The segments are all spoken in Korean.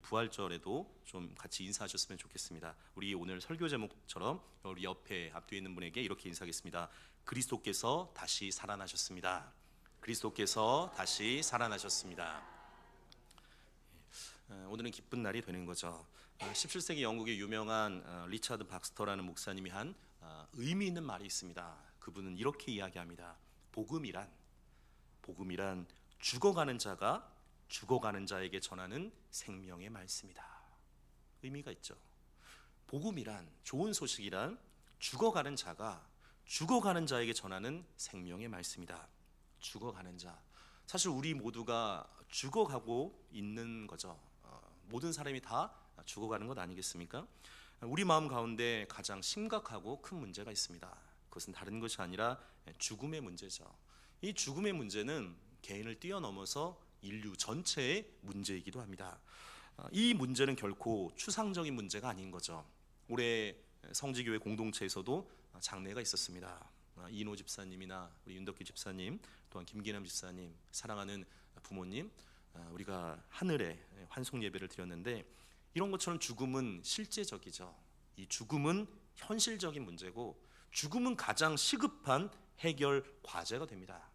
부활절에도 좀 같이 인사하셨으면 좋겠습니다. 우리 오늘 설교 제목처럼 우리 옆에 앞뒤에 있는 분에게 이렇게 인사하겠습니다. 그리스도께서 다시 살아나셨습니다. 그리스도께서 다시 살아나셨습니다. 오늘은 기쁜 날이 되는 거죠. 17세기 영국의 유명한 리차드 박스터라는 목사님이 한 의미 있는 말이 있습니다. 그분은 이렇게 이야기합니다. 복음이란 죽어가는 자가 죽어가는 자에게 전하는 생명의 말씀이다. 의미가 있죠. 복음이란, 좋은 소식이란 죽어가는 자가 죽어가는 자에게 전하는 생명의 말씀이다. 죽어가는 자, 사실 우리 모두가 죽어가고 있는 거죠. 모든 사람이 다 죽어가는 것 아니겠습니까? 우리 마음 가운데 가장 심각하고 큰 문제가 있습니다. 그것은 다른 것이 아니라 죽음의 문제죠. 이 죽음의 문제는 개인을 뛰어넘어서 인류 전체의 문제이기도 합니다. 이 문제는 결코 추상적인 문제가 아닌 거죠. 올해 성지교회 공동체에서도 장례가 있었습니다. 이인호 집사님이나 우리 윤덕기 집사님, 또한 김기남 집사님, 사랑하는 부모님, 우리가 하늘에 환송 예배를 드렸는데, 이런 것처럼 죽음은 실제적이죠. 이 죽음은 현실적인 문제고, 죽음은 가장 시급한 해결 과제가 됩니다.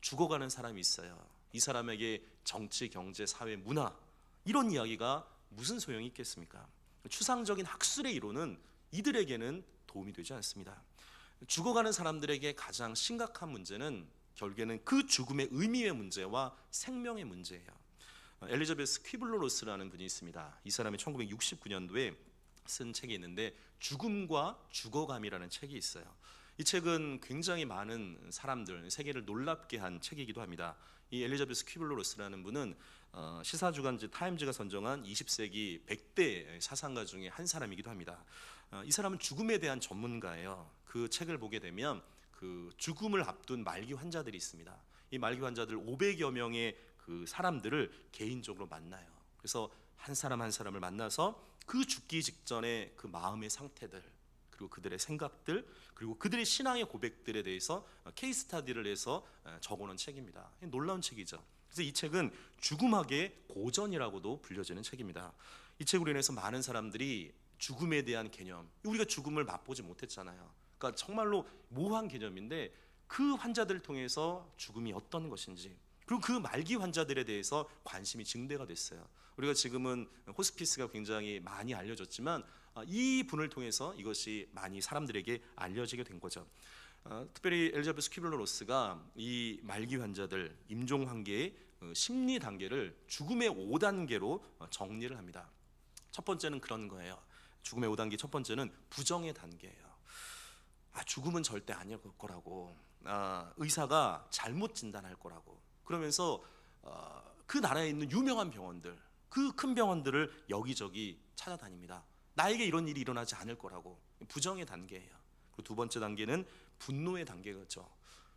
죽어가는 사람이 있어요. 이 사람에게 정치, 경제, 사회, 문화, 이런 이야기가 무슨 소용이 있겠습니까? 추상적인 학술의 이론은 이들에게는 도움이 되지 않습니다. 죽어가는 사람들에게 가장 심각한 문제는 결국에는 그 죽음의 의미의 문제와 생명의 문제예요. 엘리자베스 퀴블러 로스라는 분이 있습니다. 이 사람이 1969년도에 쓴 책이 있는데 죽음과 죽어감이라는 책이 있어요. 이 책은 굉장히 많은 사람들, 세계를 놀랍게 한 책이기도 합니다. 이 엘리자베스 퀴블러 로스라는 분은 시사주간지 타임즈가 선정한 20세기 100대 사상가 중에 한 사람이기도 합니다. 이 사람은 죽음에 대한 전문가예요. 그 책을 보게 되면 그 죽음을 앞둔 말기 환자들이 있습니다. 이 말기 환자들 500여 명의 그 사람들을 개인적으로 만나요. 그래서 한 사람 한 사람을 만나서 그 죽기 직전의 그 마음의 상태들, 그리고 그들의 생각들, 그리고 그들의 신앙의 고백들에 대해서 케이스 스터디를 해서 적어놓은 책입니다. 놀라운 책이죠. 그래서 이 책은 죽음학의 고전이라고도 불려지는 책입니다. 이 책으로 인해서 많은 사람들이 죽음에 대한 개념, 우리가 죽음을 맛보지 못했잖아요. 그러니까 정말로 모호한 개념인데 그 환자들을 통해서 죽음이 어떤 것인지, 그리고 그 말기 환자들에 대해서 관심이 증대가 됐어요. 우리가 지금은 호스피스가 굉장히 많이 알려졌지만 이 분을 통해서 이것이 많이 사람들에게 알려지게 된 거죠. 특별히 엘리자베스 퀴블러 로스가 이 말기 환자들 임종 한계의 심리 단계를 죽음의 5단계로 정리를 합니다. 첫 번째는 그런 거예요. 죽음의 5단계 첫 번째는 부정의 단계예요. 죽음은 절대 아닐 거라고, 의사가 잘못 진단할 거라고, 그러면서 그 나라에 있는 유명한 병원들, 그 큰 병원들을 여기저기 찾아다닙니다. 나에게 이런 일이 일어나지 않을 거라고. 부정의 단계예요. 그리고 두 번째 단계는 분노의 단계겠죠.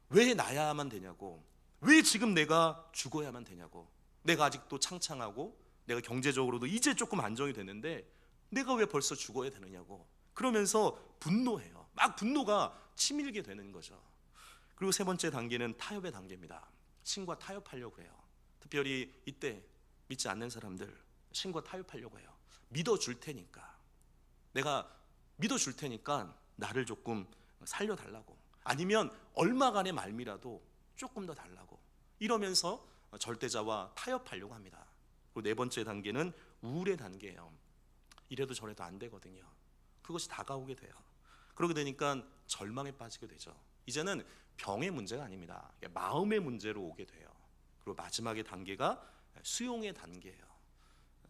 왜 나야만 되냐고, 왜 지금 내가 죽어야만 되냐고, 내가 아직도 창창하고 내가 경제적으로도 이제 조금 안정이 됐는데 내가 왜 벌써 죽어야 되느냐고, 그러면서 분노해요. 막 분노가 치밀게 되는 거죠. 그리고 세 번째 단계는 타협의 단계입니다. 신과 타협하려고 해요. 특별히 이때 믿지 않는 사람들, 신과 타협하려고 해요. 믿어줄 테니까, 내가 믿어줄 테니까 나를 조금 살려달라고, 아니면 얼마간의 말미라도 조금 더 달라고, 이러면서 절대자와 타협하려고 합니다. 그리고 네 번째 단계는 우울의 단계예요. 이래도 저래도 안 되거든요. 그것이 다가오게 돼요. 그러게 되니까 절망에 빠지게 되죠. 이제는 병의 문제가 아닙니다. 마음의 문제로 오게 돼요. 그리고 마지막의 단계가 수용의 단계예요.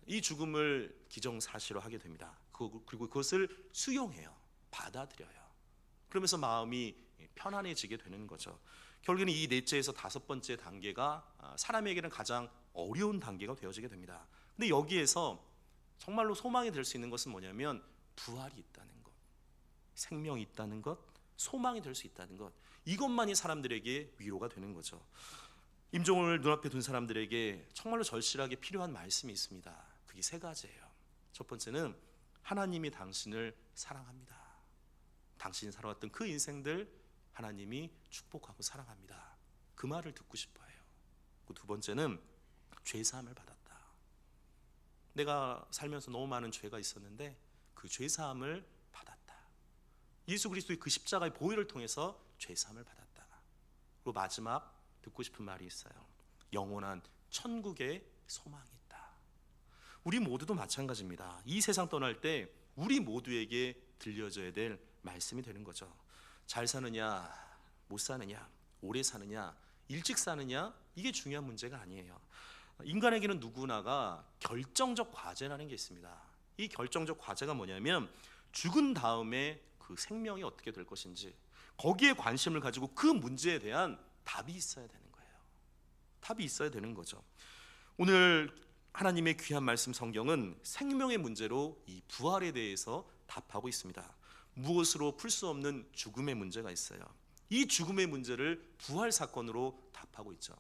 이 죽음을 기정사실화하게 됩니다. 그리고 그것을 수용해요. 받아들여요. 그러면서 마음이 편안해지게 되는 거죠. 결국에는 이 넷째에서 다섯 번째 단계가 사람에게는 가장 어려운 단계가 되어지게 됩니다. 근데 여기에서 정말로 소망이 될 수 있는 것은 뭐냐면 부활이 있다는 것, 생명이 있다는 것, 소망이 될 수 있다는 것, 이것만이 사람들에게 위로가 되는 거죠. 임종을 눈앞에 둔 사람들에게 정말로 절실하게 필요한 말씀이 있습니다. 그게 세 가지예요. 첫 번째는 하나님이 당신을 사랑합니다. 당신이 살아왔던 그 인생들 하나님이 축복하고 사랑합니다. 그 말을 듣고 싶어요. 두 번째는 죄사함을 받았다. 내가 살면서 너무 많은 죄가 있었는데 그 죄사함을 받았다. 예수 그리스도의 그 십자가의 보혈을 통해서 죄사함을 받았다. 그리고 마지막 듣고 싶은 말이 있어요. 영원한 천국의 소망이 있다. 우리 모두도 마찬가지입니다. 이 세상 떠날 때 우리 모두에게 들려져야 될 말씀이 되는 거죠. 잘 사느냐, 못 사느냐, 오래 사느냐, 일찍 사느냐, 이게 중요한 문제가 아니에요. 인간에게는 누구나가 결정적 과제라는 게 있습니다. 이 결정적 과제가 뭐냐면 죽은 다음에 그 생명이 어떻게 될 것인지, 거기에 관심을 가지고 그 문제에 대한 답이 있어야 되는 거예요. 답이 있어야 되는 거죠. 오늘 하나님의 귀한 말씀 성경은 생명의 문제로 이 부활에 대해서 답하고 있습니다. 무엇으로 풀 수 없는 죽음의 문제가 있어요. 이 죽음의 문제를 부활 사건으로 답하고 있죠.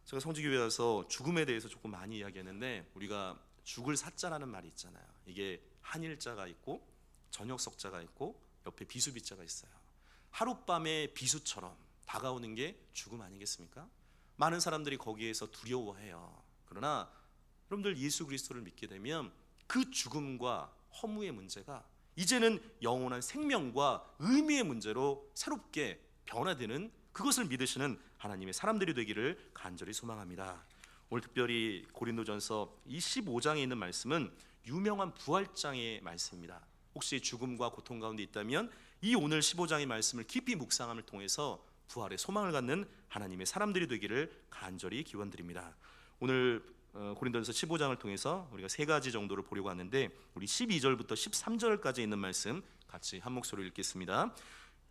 제가 성지교회 와서 죽음에 대해서 조금 많이 이야기했는데, 우리가 죽을 사자라는 말이 있잖아요. 이게 한일자가 있고 저녁석자가 있고 옆에 비수비자가 있어요. 하룻밤의 비수처럼 다가오는 게 죽음 아니겠습니까? 많은 사람들이 거기에서 두려워해요. 그러나 여러분들 예수 그리스도를 믿게 되면 그 죽음과 허무의 문제가 이제는 영원한 생명과 의미의 문제로 새롭게 변화되는, 그것을 믿으시는 하나님의 사람들이 되기를 간절히 소망합니다. 오늘 특별히 고린도전서 15장에 있는 말씀은 유명한 부활장의 말씀입니다. 혹시 죽음과 고통 가운데 있다면 이 오늘 15장의 말씀을 깊이 묵상함을 통해서 부활의 소망을 갖는 하나님의 사람들이 되기를 간절히 기원드립니다. 오늘 고린도전서 15장을 통해서 우리가 세 가지 정도를 보려고 하는데, 우리 12절부터 13절까지 있는 말씀 같이 한 목소리로 읽겠습니다.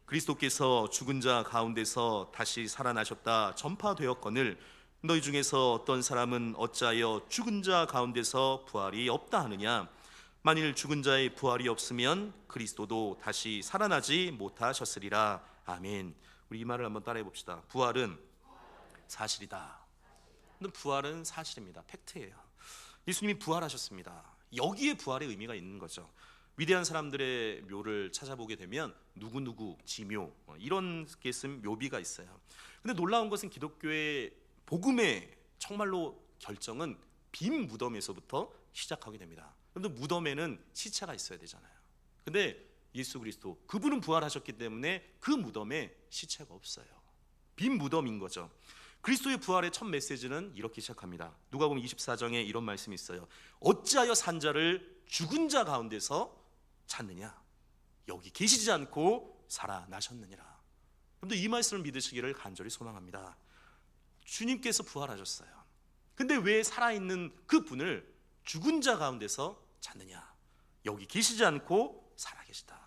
그리스도께서 죽은 자 가운데서 다시 살아나셨다 전파되었거늘 너희 중에서 어떤 사람은 어찌하여 죽은 자 가운데서 부활이 없다 하느냐? 만일 죽은 자의 부활이 없으면 그리스도도 다시 살아나지 못하셨으리라. 아멘. 우리 이 말을 한번 따라해 봅시다. 부활은 사실이다. 부활은 사실입니다. 팩트예요. 예수님이 부활하셨습니다. 여기에 부활의 의미가 있는 거죠. 위대한 사람들의 묘를 찾아보게 되면 누구누구 지묘 이런 게 쓴 묘비가 있어요. 근데 놀라운 것은 기독교의 복음의 정말로 결정은 빈 무덤에서부터 시작하게 됩니다. 그런데 무덤에는 시체가 있어야 되잖아요. 근데 예수 그리스도 그분은 부활하셨기 때문에 그 무덤에 시체가 없어요. 빈 무덤인 거죠. 그리스도의 부활의 첫 메시지는 이렇게 시작합니다. 누가복음 24장에 이런 말씀이 있어요. 어찌하여 산자를 죽은 자 가운데서 찾느냐? 여기 계시지 않고 살아나셨느니라. 여러분들 이 말씀을 믿으시기를 간절히 소망합니다. 주님께서 부활하셨어요. 근데 왜 살아있는 그 분을 죽은 자 가운데서 찾느냐? 여기 계시지 않고 살아계시다.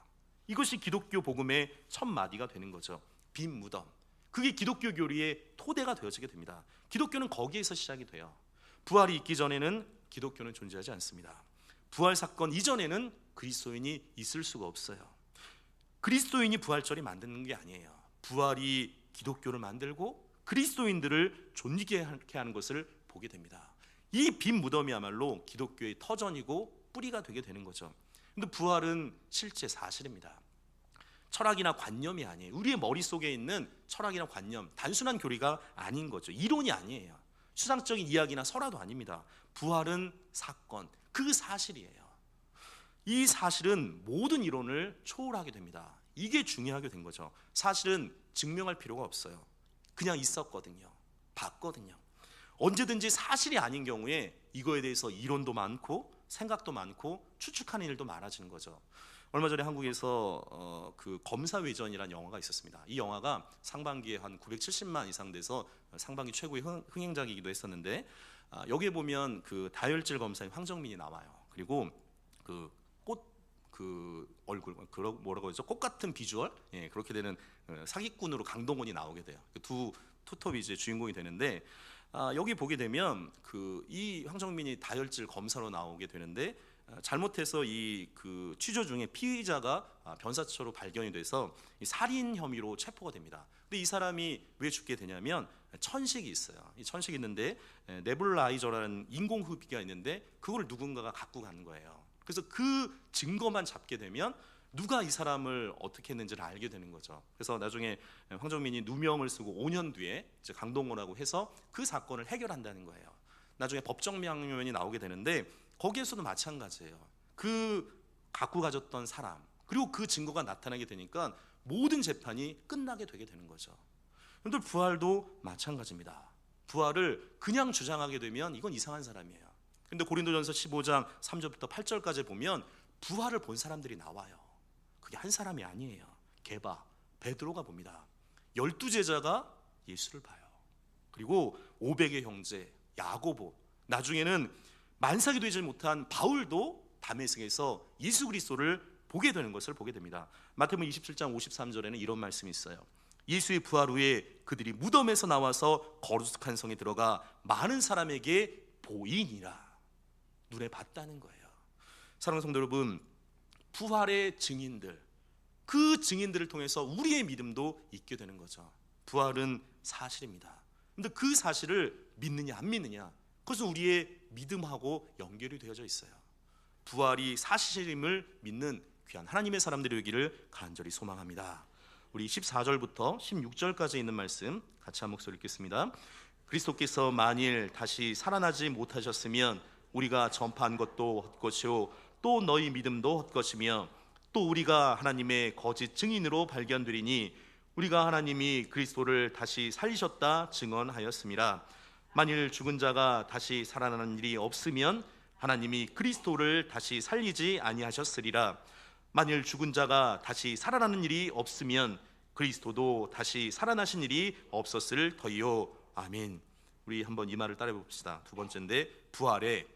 이것이 기독교 복음의 첫 마디가 되는 거죠. 빈 무덤. 그게 기독교 교리의 토대가 되어지게 됩니다. 기독교는 거기에서 시작이 돼요. 부활이 있기 전에는 기독교는 존재하지 않습니다. 부활 사건 이전에는 그리스도인이 있을 수가 없어요. 그리스도인이 부활절이 만드는 게 아니에요. 부활이 기독교를 만들고 그리스도인들을 존귀케 하는 것을 보게 됩니다. 이 빈 무덤이야말로 기독교의 터전이고 뿌리가 되게 되는 거죠. 근데 부활은 실제 사실입니다. 철학이나 관념이 아니에요. 우리의 머릿속에 있는 철학이나 관념, 단순한 교리가 아닌 거죠. 이론이 아니에요. 추상적인 이야기나 설화도 아닙니다. 부활은 사건, 그 사실이에요. 이 사실은 모든 이론을 초월하게 됩니다. 이게 중요하게 된 거죠. 사실은 증명할 필요가 없어요. 그냥 있었거든요. 봤거든요. 언제든지 사실이 아닌 경우에 이거에 대해서 이론도 많고 생각도 많고 추측하는 일도 많아지는 거죠. 얼마 전에 한국에서 그 검사외전이라는 영화가 있었습니다. 이 영화가 상반기에 한 970만 이상 돼서 상반기 최고의 흥행작이기도 했었는데, 여기에 보면 그 다혈질 검사인 황정민이 나와요. 그리고 그 얼굴, 뭐라고 하죠? 꽃 같은 비주얼, 예, 그렇게 되는 사기꾼으로 강동원이 나오게 돼요. 두 투톱이 이제 주인공이 되는데, 여기 보게 되면 이 황정민이 다혈질 검사로 나오게 되는데, 잘못해서 그 취조 중에 피의자가 변사체로 발견이 돼서 이 살인 혐의로 체포가 됩니다. 근데 이 사람이 왜 죽게 되냐면 천식이 있어요. 이 천식이 있는데 네블라이저라는 인공흡기가 있는데 그걸 누군가가 갖고 간 거예요. 그래서 그 증거만 잡게 되면 누가 이 사람을 어떻게 했는지를 알게 되는 거죠. 그래서 나중에 황정민이 누명을 쓰고 5년 뒤에 이제 강동원하고 해서 그 사건을 해결한다는 거예요. 나중에 법정 명령이 나오게 되는데 거기에서도 마찬가지예요. 그 갖고 가졌던 사람, 그리고 그 증거가 나타나게 되니까 모든 재판이 끝나게 되게 되는 거죠. 여러분들, 부활도 마찬가지입니다. 부활을 그냥 주장하게 되면 이건 이상한 사람이에요. 근데 고린도전서 15장 3절부터 8절까지 보면 부활을 본 사람들이 나와요. 그게 한 사람이 아니에요. 게바, 베드로가 봅니다. 12제자가 예수를 봐요. 그리고 500의 형제 야고보, 나중에는 만삭이 되지 못한 바울도 다메섹에서 예수 그리스도를 보게 되는 것을 보게 됩니다. 마태복음 27장 53절에는 이런 말씀이 있어요. 예수의 부활 후에 그들이 무덤에서 나와서 거룩한 성에 들어가 많은 사람에게 보이니라. 눈에 봤다는 거예요. 사랑하는 성도 여러분, 부활의 증인들, 그 증인들을 통해서 우리의 믿음도 있게 되는 거죠. 부활은 사실입니다. 근데 그 사실을 믿느냐 안 믿느냐, 그것은 우리의 믿음하고 연결이 되어져 있어요. 부활이 사실임을 믿는 귀한 하나님의 사람들이 되기를 간절히 소망합니다. 우리 14절부터 16절까지 있는 말씀 같이 한 목소리 읽겠습니다. 그리스도께서 만일 다시 살아나지 못하셨으면 우리가 전파한 것도 헛것이요 또 너희 믿음도 헛것이며 또 우리가 하나님의 거짓 증인으로 발견되리니 우리가 하나님이 그리스도를 다시 살리셨다 증언하였습니다. 만일 죽은 자가 다시 살아나는 일이 없으면 하나님이 그리스도를 다시 살리지 아니하셨으리라. 만일 죽은 자가 다시 살아나는 일이 없으면 그리스도도 다시 살아나신 일이 없었을 터이요. 아멘. 우리 한번 이 말을 따라해 봅시다. 두 번째인데, 부활에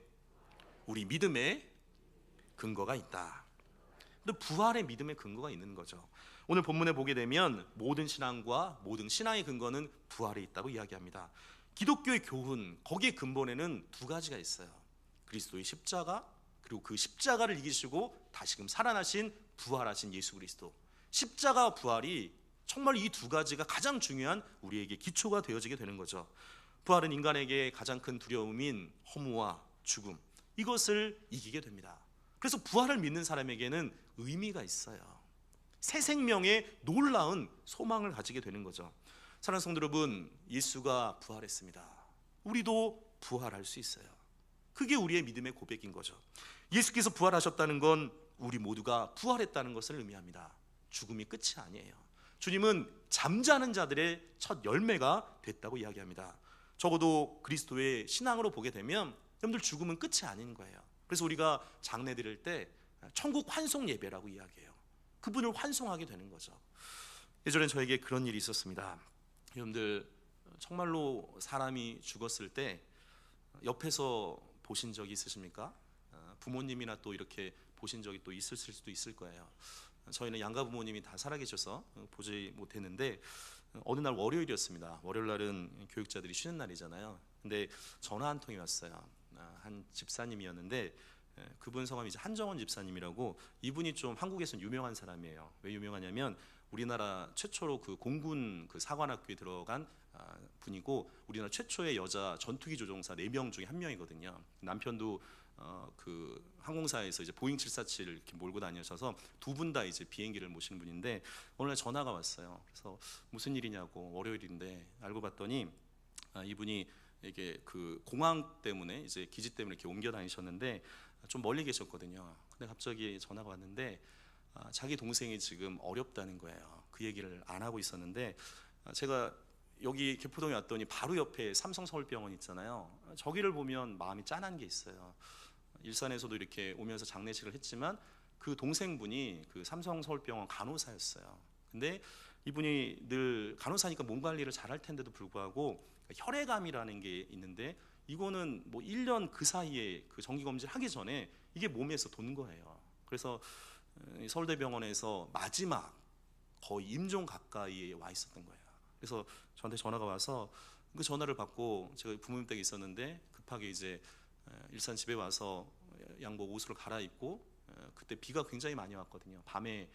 우리 믿음의 근거가 있다. 근데 부활의 믿음의 근거가 있는 거죠. 오늘 본문에 보게 되면 모든 신앙과 모든 신앙의 근거는 부활에 있다고 이야기합니다. 기독교의 교훈, 거기에 근본에는 두 가지가 있어요. 그리스도의 십자가, 그리고 그 십자가를 이기시고 다시금 살아나신 부활하신 예수 그리스도. 십자가 부활이 정말 이 두 가지가 가장 중요한 우리에게 기초가 되어지게 되는 거죠. 부활은 인간에게 가장 큰 두려움인 허무와 죽음, 이것을 이기게 됩니다. 그래서 부활을 믿는 사람에게는 의미가 있어요. 새 생명의 놀라운 소망을 가지게 되는 거죠. 사랑하는 성도 여러분, 예수가 부활했습니다. 우리도 부활할 수 있어요. 그게 우리의 믿음의 고백인 거죠. 예수께서 부활하셨다는 건 우리 모두가 부활했다는 것을 의미합니다. 죽음이 끝이 아니에요. 주님은 잠자는 자들의 첫 열매가 됐다고 이야기합니다. 적어도 그리스도의 신앙으로 보게 되면 여러분들 죽음은 끝이 아닌 거예요. 그래서 우리가 장례 드릴 때 천국 환송 예배라고 이야기해요. 그분을 환송하게 되는 거죠. 예전에 저에게 그런 일이 있었습니다. 여러분들 정말로 사람이 죽었을 때 옆에서 보신 적이 있으십니까? 부모님이나 또 이렇게 보신 적이 또 있을 수도 있을 거예요. 저희는 양가 부모님이 다 살아계셔서 보지 못했는데 어느 날 월요일이었습니다. 월요일 날은 교육자들이 쉬는 날이잖아요. 근데 전화 한 통이 왔어요. 한 집사님이었는데 그분 성함이 이제 한정원 집사님이라고, 이분이 좀 한국에서는 유명한 사람이에요. 왜 유명하냐면 우리나라 최초로 그 공군 그 사관학교에 들어간 분이고, 우리나라 최초의 여자 전투기 조종사 4명 중에 1명이거든요. 남편도 그 항공사에서 이제 보잉 747을 이렇게 몰고 다니셔서 두 분 다 이제 비행기를 모시는 분인데, 오늘 전화가 왔어요. 그래서 무슨 일이냐고, 월요일인데 알고 봤더니 이분이 이게 그 공항 때문에 이제 기지 때문에 이렇게 옮겨 다니셨는데 좀 멀리 계셨거든요. 근데 갑자기 전화가 왔는데 자기 동생이 지금 어렵다는 거예요. 그 얘기를 안 하고 있었는데 제가 여기 개포동에 왔더니 바로 옆에 삼성서울병원 있잖아요. 저기를 보면 마음이 짠한 게 있어요. 일산에서도 이렇게 오면서 장례식을 했지만 그 동생분이 그 삼성서울병원 간호사였어요. 근데 이분이 늘 간호사니까 몸 관리를 잘할 텐데도 불구하고 혈액암이라는 게 있는데, 이거는 뭐 1년 그 사이에 그 정기검진을 하기 전에 이게 몸에서 돈 거예요. 그래서 서울대병원에서 마지막 거의 임종 가까이에 와 있었던 거예요. 그래서 저한테 전화가 와서 그 전화를 받고 제가 부모님 댁에 있었는데 급하게 이제 일산 집에 와서 양복 옷을 갈아입고, 그때 비가 굉장히 많이 왔거든요. 밤에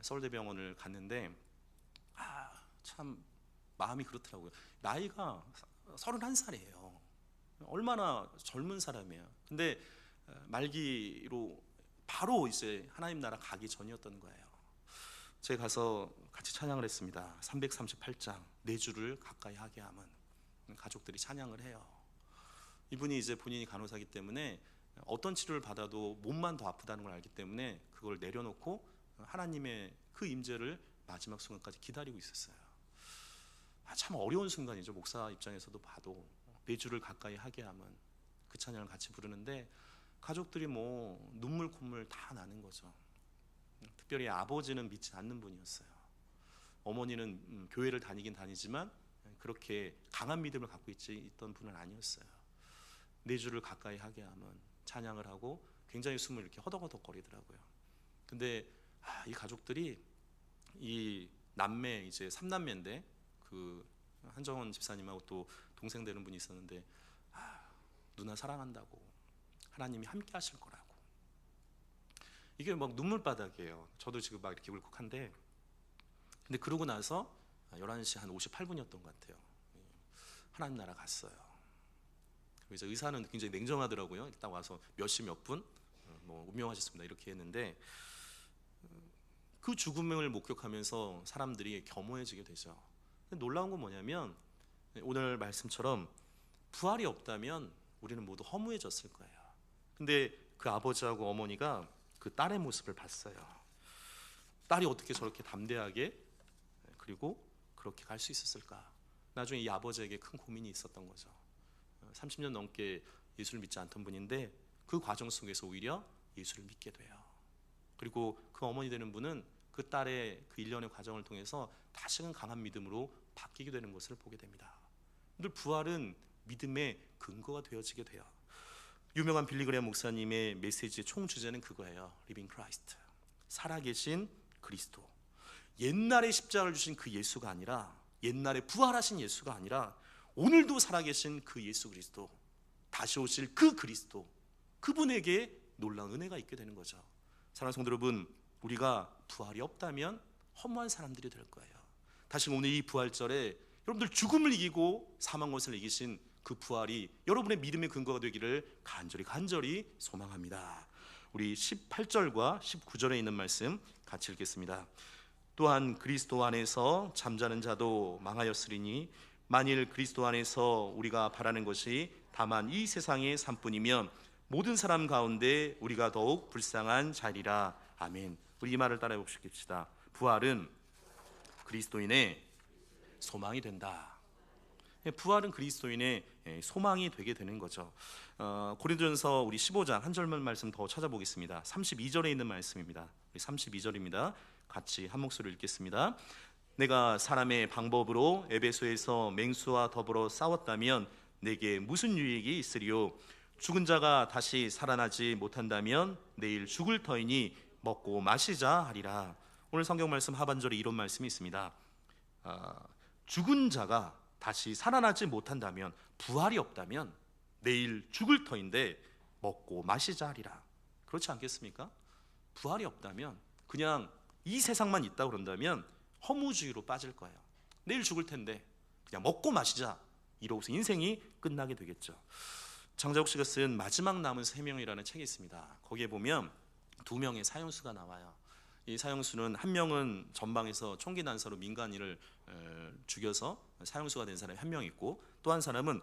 서울대병원을 갔는데 참 마음이 그렇더라고요. 나이가 31살이에요. 얼마나 젊은 사람이에요. 근데 말기로 바로 이제 하나님 나라 가기 전이었던 거예요. 제가 가서 같이 찬양을 했습니다. 338장 내 주를 가까이 하게 함은. 가족들이 찬양을 해요. 이분이 이제 본인이 간호사기 때문에 어떤 치료를 받아도 몸만 더 아프다는 걸 알기 때문에 그걸 내려놓고 하나님의 그 임재를 마지막 순간까지 기다리고 있었어요. 참 어려운 순간이죠. 목사 입장에서도 봐도 내 주를 가까이 하게 하면 그 찬양을 같이 부르는데 가족들이 뭐 눈물 콧물 다 나는 거죠. 특별히 아버지는 믿지 않는 분이었어요. 어머니는 교회를 다니긴 다니지만 그렇게 강한 믿음을 갖고 있던 분은 아니었어요. 내 주를 가까이 하게 하면 찬양을 하고 굉장히 숨을 이렇게 허덕허덕거리더라고요. 근데 이 가족들이 이 남매 이제 3남매인데 그 한정원 집사님하고 또 동생 되는 분이 있었는데 누나 사랑한다고 하나님이 함께 하실 거라고. 이게 막 눈물바닥이에요. 저도 지금 막 이렇게 울컥한데 근데 그러고 나서 11시 한 58분이었던 것 같아요. 하나님 나라 갔어요. 그래서 의사는 굉장히 냉정하더라고요. 딱 와서 몇 시 몇 분 뭐 운명하셨습니다 이렇게 했는데 그 죽음을 목격하면서 사람들이 겸허해지게 되죠. 놀라운 건 뭐냐면 오늘 말씀처럼 부활이 없다면 우리는 모두 허무해졌을 거예요. 근데 그 아버지하고 어머니가 그 딸의 모습을 봤어요. 딸이 어떻게 저렇게 담대하게 그리고 그렇게 갈 수 있었을까? 나중에 이 아버지에게 큰 고민이 있었던 거죠. 30년 넘게 예수를 믿지 않던 분인데 그 과정 속에서 오히려 예수를 믿게 돼요. 그리고 그 어머니 되는 분은 그 딸의 그 일련의 과정을 통해서 다시금 강한 믿음으로 바뀌게 되는 것을 보게 됩니다. 늘 부활은 믿음의 근거가 되어지게 돼요. 유명한 빌리그레엄 목사님의 메시지의 총 주제는 그거예요. Living Christ, 살아계신 그리스도. 옛날에 십자가를 주신 그 예수가 아니라, 옛날에 부활하신 예수가 아니라 오늘도 살아계신 그 예수 그리스도, 다시 오실 그 그리스도, 그분에게 놀라운 은혜가 있게 되는 거죠. 사랑하는 성도 여러분, 우리가 부활이 없다면 허무한 사람들이 될 거예요. 다시 오늘 이 부활절에 여러분들 죽음을 이기고 사망 것을 이기신 그 부활이 여러분의 믿음의 근거가 되기를 간절히 소망합니다. 우리 18절과 19절에 있는 말씀 같이 읽겠습니다. 또한 그리스도 안에서 잠자는 자도 망하였으리니 만일 그리스도 안에서 우리가 바라는 것이 다만 이 세상의 삶뿐이면 모든 사람 가운데 우리가 더욱 불쌍한 자리라. 아멘. 우리 이 말을 따라해 봅시다. 부활은 그리스도인의 소망이 된다. 부활은 그리스도인의 소망이 되게 되는 거죠. 고린도전서 우리 15장 한 절만 말씀 더 찾아보겠습니다. 32절에 있는 말씀입니다. 32절입니다. 같이 한 목소리로 읽겠습니다. 내가 사람의 방법으로 에베소에서 맹수와 더불어 싸웠다면 내게 무슨 유익이 있으리요? 죽은 자가 다시 살아나지 못한다면 내일 죽을 터이니 먹고 마시자 하리라. 오늘 성경 말씀 하반절에 이런 말씀이 있습니다. 죽은 자가 다시 살아나지 못한다면, 부활이 없다면 내일 죽을 터인데 먹고 마시자 하리라. 그렇지 않겠습니까? 부활이 없다면 그냥 이 세상만 있다 그런다면 허무주의로 빠질 거예요. 내일 죽을 텐데 그냥 먹고 마시자, 이러고서 인생이 끝나게 되겠죠. 장자국 씨가 쓴 마지막 남은 세 명이라는 책이 있습니다. 거기에 보면 두 명의 사형수가 나와요. 이 사형수는 한 명은 전방에서 총기 난사로 민간인을 죽여서 사형수가 된 사람이 한 명 있고, 또 한 사람은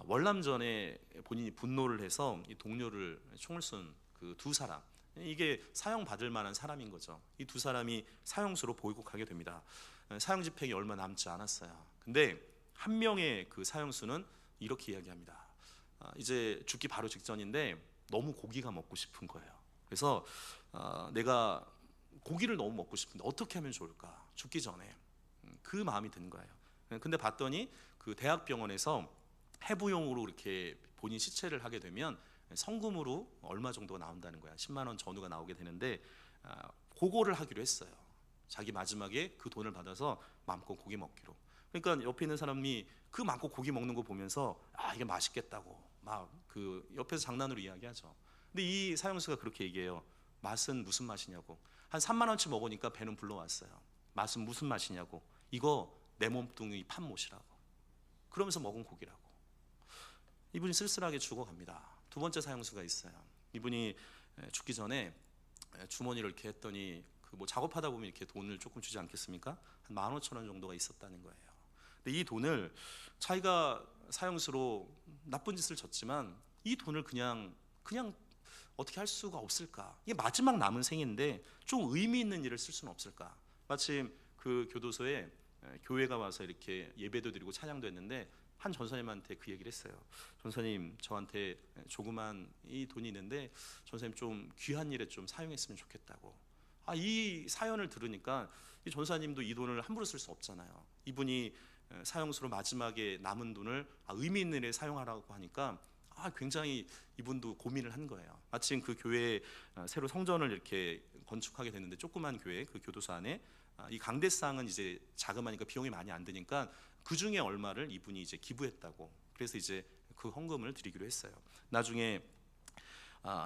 월남전에 본인이 분노를 해서 이 동료를 총을 쏜 그 두 사람, 이게 사형 받을 만한 사람인 거죠. 이 두 사람이 사형수로 보이고가게 됩니다. 사형 집행이 얼마 남지 않았어요. 근데 한 명의 그 사형수는 이렇게 이야기합니다. 이제 죽기 바로 직전인데 너무 고기가 먹고 싶은 거예요. 그래서 내가 고기를 너무 먹고 싶은데 어떻게 하면 좋을까? 죽기 전에 그 마음이 든 거예요. 근데 봤더니 그 대학병원에서 해부용으로 이렇게 본인 시체를 하게 되면 성금으로 얼마 정도가 나온다는 거야. 10만 원 전후가 나오게 되는데 그거를 하기로 했어요. 자기 마지막에 그 돈을 받아서 마음껏 고기 먹기로. 그러니까 옆에 있는 사람이 그 마음껏 고기 먹는 거 보면서 이게 맛있겠다고 막 그 옆에서 장난으로 이야기하죠. 근데 이 사형수가 그렇게 얘기해요. 맛은 무슨 맛이냐고. 한 3만 원치 먹으니까 배는 불러왔어요. 맛은 무슨 맛이냐고. 이거 내 몸뚱이 판못이라고. 그러면서 먹은 고기라고. 이분이 쓸쓸하게 죽어갑니다. 두 번째 사형수가 있어요. 이분이 죽기 전에 주머니를 이렇게 했더니 그 뭐 작업하다 보면 이렇게 돈을 조금 주지 않겠습니까? 한 15,000원 정도가 있었다는 거예요. 근데 이 돈을 자기가 사형수로 나쁜 짓을 졌지만 이 돈을 그냥 어떻게 할 수가 없을까? 이게 마지막 남은 생인데 좀 의미 있는 일을 쓸 수는 없을까? 마침 그 교도소에 교회가 와서 이렇게 예배도 드리고 찬양도 했는데 한 전사님한테 그 얘기를 했어요. 전사님, 저한테 조그만 이 돈이 있는데 전사님 좀 귀한 일에 좀 사용했으면 좋겠다고. 이 사연을 들으니까 이 전사님도 이 돈을 함부로 쓸 수 없잖아요. 이분이 사형수로 마지막에 남은 돈을 의미 있는 일에 사용하라고 하니까 굉장히 이분도 고민을 한 거예요. 마침 그 교회에 새로 성전을 이렇게 건축하게 됐는데, 조그만 교회 그 교도소 안에 이 강대상은 이제 자그마니까 비용이 많이 안 드니까 그 중에 얼마를 이분이 이제 기부했다고. 그래서 이제 그 헌금을 드리기로 했어요. 나중에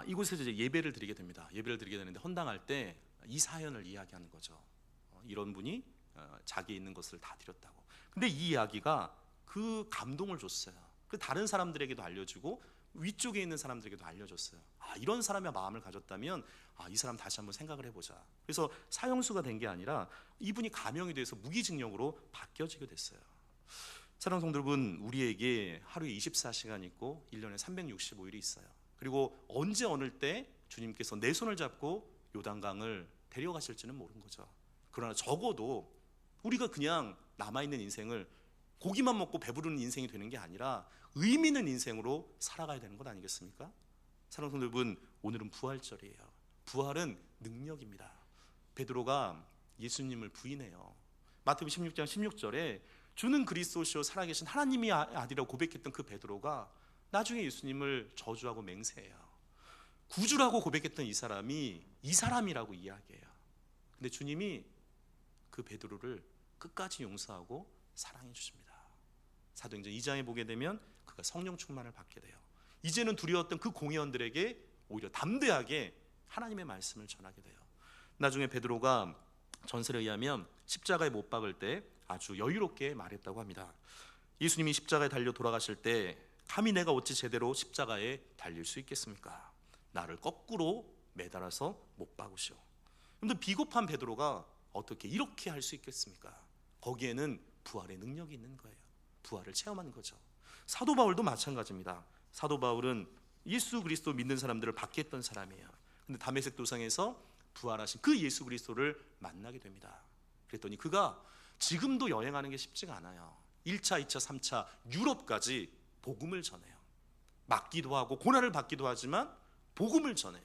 이곳에서 이제 예배를 드리게 됩니다. 예배를 드리게 되는데 헌당할 때 이 사연을 이야기하는 거죠. 이런 분이 자기 있는 것을 다 드렸다고. 근데 이 이야기가 그 감동을 줬어요. 그 다른 사람들에게도 알려주고 위쪽에 있는 사람들에게도 알려줬어요. 이런 사람의 마음을 가졌다면 이 사람 다시 한번 생각을 해보자. 그래서 사형수가 된 게 아니라 이분이 감형이 돼서 무기징역으로 바뀌어지게 됐어요. 사랑하는 성도 여러분, 우리에게 하루에 24시간 있고 1년에 365일이 있어요. 그리고 언제 어느 때 주님께서 내 손을 잡고 요단강을 데려가실지는 모르는 거죠. 그러나 적어도 우리가 그냥 남아있는 인생을 고기만 먹고 배부르는 인생이 되는 게 아니라 의미 있는 인생으로 살아가야 되는 것 아니겠습니까? 사랑하는 성도 여러분, 오늘은 부활절이에요. 부활은 능력입니다. 베드로가 예수님을 부인해요. 마태복음 16장 16절에 주는 그리스도시요 살아계신 하나님의 아들이라고 고백했던 그 베드로가 나중에 예수님을 저주하고 맹세해요. 구주라고 고백했던 이 사람이 이 사람이라고 이야기해요. 근데 주님이 그 베드로를 끝까지 용서하고 사랑해 주십니다. 사도행전 2장에 보게 되면 그가 성령 충만을 받게 돼요. 이제는 두려웠던 그 공회원들에게 오히려 담대하게 하나님의 말씀을 전하게 돼요. 나중에 베드로가 전설에 의하면 십자가에 못 박을 때 아주 여유롭게 말했다고 합니다. 예수님이 십자가에 달려 돌아가실 때 감히 내가 어찌 제대로 십자가에 달릴 수 있겠습니까? 나를 거꾸로 매달아서 못 박으시오. 그런데 비겁한 베드로가 어떻게 이렇게 할 수 있겠습니까? 거기에는 부활의 능력이 있는 거예요. 부활을 체험한 거죠. 사도 바울도 마찬가지입니다. 사도 바울은 예수 그리스도 믿는 사람들을 박해했던 사람이에요. 근데 다메섹 도상에서 부활하신 그 예수 그리스도를 만나게 됩니다. 그랬더니 그가 지금도 여행하는 게 쉽지가 않아요. 1차, 2차, 3차 유럽까지 복음을 전해요. 맞기도 하고 고난을 받기도 하지만 복음을 전해요.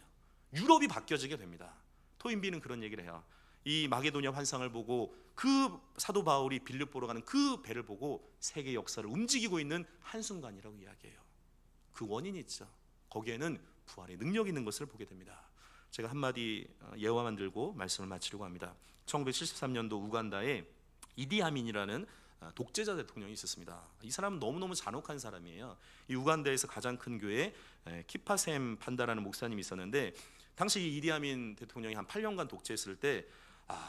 유럽이 바뀌어지게 됩니다. 토인비는 그런 얘기를 해요. 이 마게도냐 환상을 보고 그 사도 바울이 빌립보로 가는 그 배를 보고 세계 역사를 움직이고 있는 한순간이라고 이야기해요. 그 원인이 있죠. 거기에는 부활의 능력이 있는 것을 보게 됩니다. 제가 한마디 예화만 들고 말씀을 마치려고 합니다. 1973년도 우간다에 이디아민이라는 독재자 대통령이 있었습니다. 이 사람은 너무너무 잔혹한 사람이에요. 이 우간다에서 가장 큰 교회에 키파셈 판다라는 목사님이 있었는데, 당시 이디아민 대통령이 한 8년간 독재했을 때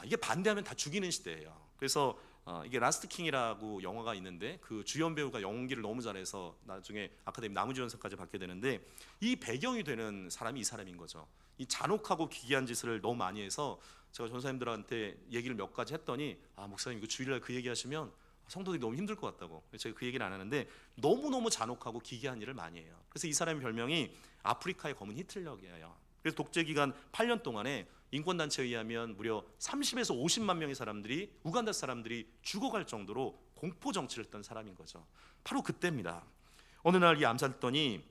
이게 반대하면 다 죽이는 시대예요. 그래서 이게 라스트 킹이라고 영화가 있는데 그 주연 배우가 연기를 너무 잘해서 나중에 아카데미 나무주연상까지 받게 되는데, 이 배경이 되는 사람이 이 사람인 거죠. 이 잔혹하고 기괴한 짓을 너무 많이 해서 제가 전사님들한테 얘기를 몇 가지 했더니 목사님 이거 주일날 그 얘기하시면 성도들이 너무 힘들 것 같다고. 제가 그 얘기를 안 하는데 너무너무 잔혹하고 기괴한 일을 많이 해요. 그래서 이 사람의 별명이 아프리카의 검은 히틀러예요. 그래서 독재 기간 8년 동안에 인권단체에 의하면 무려 30에서 50만 명의 사람들이, 우간다 사람들이 죽어갈 정도로 공포 정치를 했던 사람인 거죠. 바로 그때입니다. 어느 날 이 암살했더니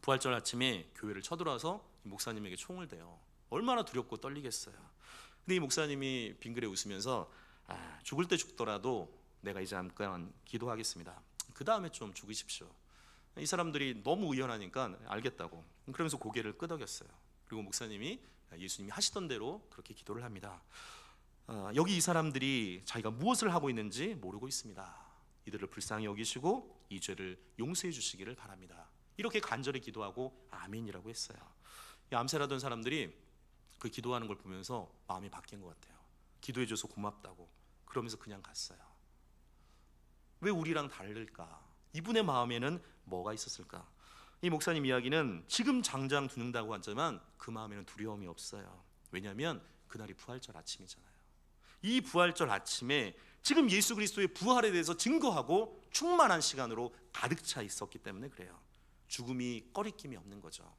부활절 아침에 교회를 쳐들어와서 목사님에게 총을 대요. 얼마나 두렵고 떨리겠어요. 근데 이 목사님이 빙그레 웃으면서 죽을 때 죽더라도 내가 이제 잠깐 기도하겠습니다. 그 다음에 좀 죽으십시오. 이 사람들이 너무 의연하니까 알겠다고. 그러면서 고개를 끄덕였어요. 그리고 목사님이 예수님이 하시던 대로 그렇게 기도를 합니다. 여기 이 사람들이 자기가 무엇을 하고 있는지 모르고 있습니다. 이들을 불쌍히 여기시고 이 죄를 용서해 주시기를 바랍니다. 이렇게 간절히 기도하고 아멘이라고 했어요. 이 암살하던 사람들이 그 기도하는 걸 보면서 마음이 바뀐 것 같아요. 기도해줘서 고맙다고. 그러면서 그냥 갔어요. 왜 우리랑 다를까? 이분의 마음에는 뭐가 있었을까? 이 목사님 이야기는 지금 당장 죽는다고 하지만 그 마음에는 두려움이 없어요. 왜냐하면 그날이 부활절 아침이잖아요. 이 부활절 아침에 지금 예수 그리스도의 부활에 대해서 증거하고 충만한 시간으로 가득 차 있었기 때문에 그래요. 죽음이 꺼리낌이 없는 거죠.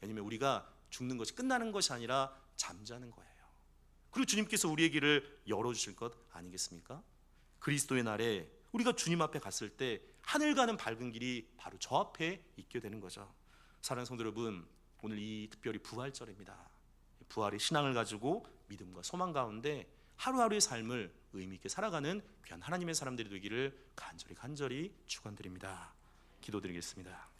왜냐하면 우리가 죽는 것이 끝나는 것이 아니라 잠자는 거예요. 그리고 주님께서 우리의 길을 열어주실 것 아니겠습니까? 그리스도의 날에 우리가 주님 앞에 갔을 때 하늘 가는 밝은 길이 바로 저 앞에 있게 되는 거죠. 사랑하는 성도 여러분, 오늘 이 특별히 부활절입니다. 부활의 신앙을 가지고 믿음과 소망 가운데 하루하루의 삶을 의미 있게 살아가는 귀한 하나님의 사람들이 되기를 간절히 축원드립니다. 기도드리겠습니다.